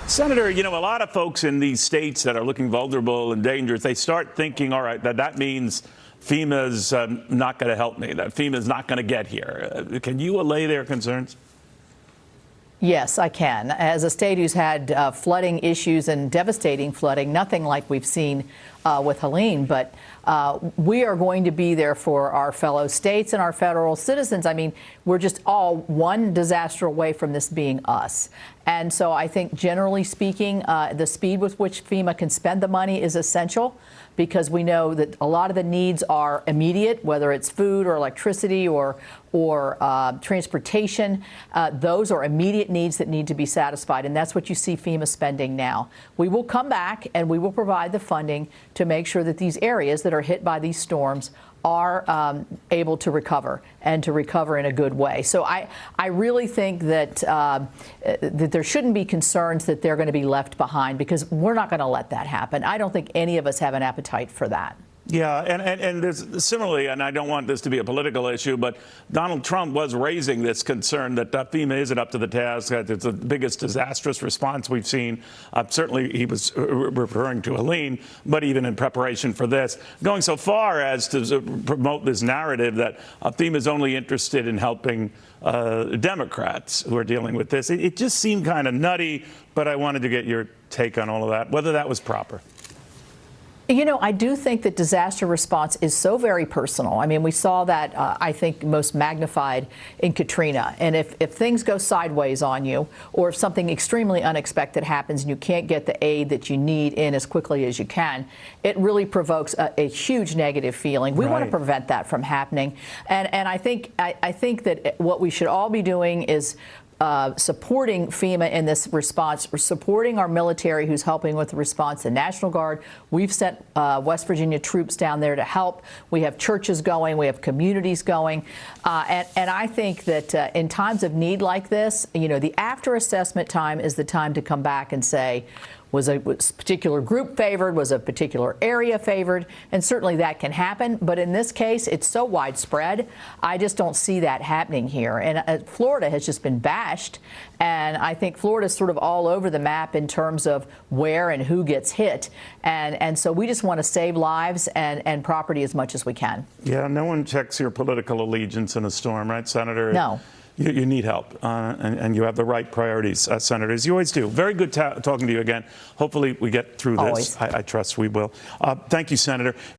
Senator, you know, a lot of folks in these states that are looking vulnerable and dangerous, they start thinking, all right, that means FEMA's not going to help me, that FEMA's not going to get here. Can you allay their concerns? Yes, I can. As a state who's had flooding issues and devastating flooding, nothing like we've seen with Helene, but we are going to be there for our fellow states and our federal citizens. I mean, we're just all one disaster away from this being us. And so I think, generally speaking, the speed with which FEMA can spend the money is essential, because we know that a lot of the needs are immediate, whether it's food or electricity or transportation. Those are immediate needs that need to be satisfied, and that's what you see FEMA spending now. We will come back and we will provide the funding to make sure that these areas that are hit by these storms are able to recover, and to recover in a good way. So I really think that that there shouldn't be concerns that they're going to be left behind, because we're not going to let that happen. I don't think any of us have an appetite for that. Yeah, and there's similarly, and I don't want this to be a political issue, but Donald Trump was raising this concern that FEMA isn't up to the task, that it's the biggest disastrous response we've seen. Certainly he was referring to Helene, but even in preparation for this, going so far as to promote this narrative that FEMA is only interested in helping Democrats who are dealing with this. It just seemed kind of nutty, but I wanted to get your take on all of that, whether that was proper. You know, I do think that disaster response is so very personal. I mean, we saw that, I think, most magnified in Katrina. And if things go sideways on you, or if something extremely unexpected happens and you can't get the aid that you need in as quickly as you can, it really provokes a huge negative feeling. We want to prevent that from happening. And I think that what we should all be doing is supporting FEMA in this response. We're supporting our military who's helping with the response, the National Guard. We've sent West Virginia troops down there to help. We have churches going. We have communities going. And I think that in times of need like this, you know, the after assessment time is the time to come back and say, was a particular group favored? Was a particular area favored? And certainly that can happen. But in this case, it's so widespread. I just don't see that happening here. And Florida has just been bashed. And I think Florida's sort of all over the map in terms of where and who gets hit. And so we just want to save lives and property as much as we can. Yeah, no one checks your political allegiance in a storm, right, Senator? No. You need help, and you have the right priorities, Senator, as you always do. Very good talking to you again. Hopefully we get through this. Always. I trust we will. Thank you, Senator.